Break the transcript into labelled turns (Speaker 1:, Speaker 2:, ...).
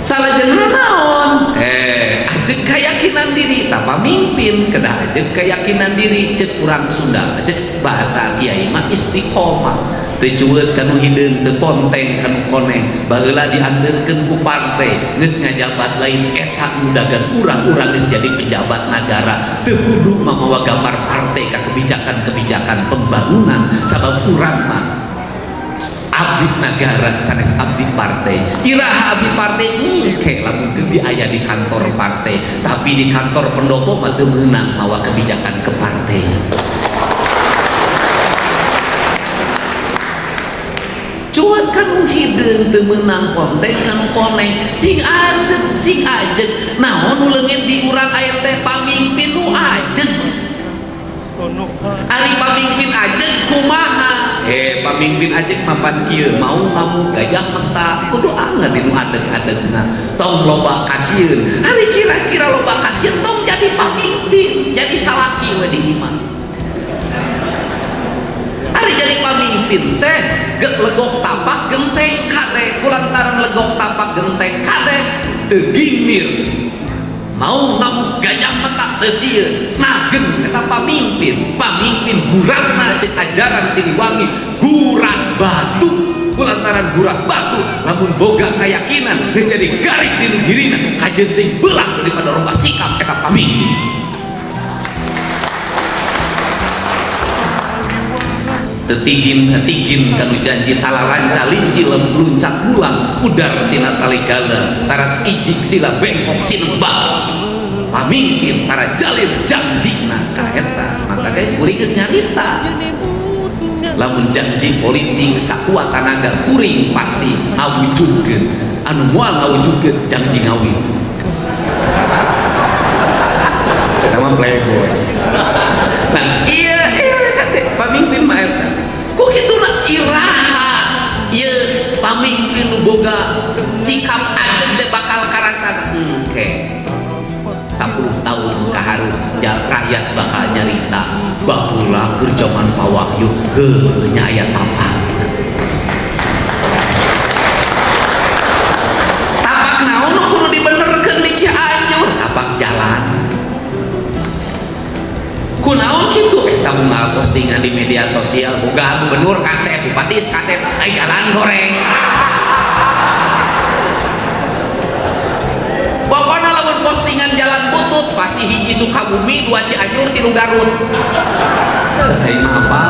Speaker 1: salah jenah naon ajeg keyakinan diri tak pamimpin kedah ajeg keyakinan diri cek kurang Sunda cek bahasa kiai mah istiqomah teu cueut kanu hideung teu ponteng kanu koneng baheula dianteurkeun ku partai geus ngajabat lain eta nu dagan urang-urang geus jadi pejabat negara teu kudu mamawa gambar partai ka kebijakan-kebijakan pembangunan sabab urang mah abdi negara sanes abdi partai iraha abdi partai engke lamun teu aya di kantor partai tapi di kantor pendopo mah teu meunang mawa kebijakan ke partai. Cuat kanu hideung teu meunang konten kanu koneng sing ajeg naon nu leungit di urang aya teh pamimpin nu ajeg ari pamimpin ajeg kumaha pamimpin ajeg mapan kieu mau kamu gajah mentak kudu anget nu adeg-adegna tong loba kasieun ari kira-kira loba kasieun tong jadi pamimpin jadi salaki we di imah ari jadi pamimpin teh geuk legok tapak genteng kade kulantaran legok tapak genteng kade teu gimir mau ngamuk gajah mentak teu sieun nagen eta pamimpin guratna cek ajaran Siliwangi gurat batu kulantaran gurat batu lamun boga keyakinan geus jadi garis di dirina kajenting belah daripada robah sikap eta pamimpin tetigin kanu janji talaranca linci luncat bulang udar tina taligala taras ijik sila bengkok sinembang pamimpin tara jalin janjina ka eta maka ge kuring geus nyarita lamun janji politik sakuat tanaga kuring pasti ngawujudkeun anu moal ngawujudkeun janji ngawin eta mah playboy nah iya pamimpin mah eta ku kituna iraha ieu pamimpin nu boga sikap ajeg teh bakal karasan engke 10 tahun kahareun rakyat bakal nyarita baheula keur jaman Pak Wahyu heuh nya aya tapak naon nu kudu dibenerkeun di Cianjur tapak jalan kunaon kitu eta bunga postingan di media sosial boga gubernur kaset bupati kaset ai jalan goreng pokona lamun postingan jalan butut pasti hiji Sukabumi 2 Cianjur 3 Garut saya mah apa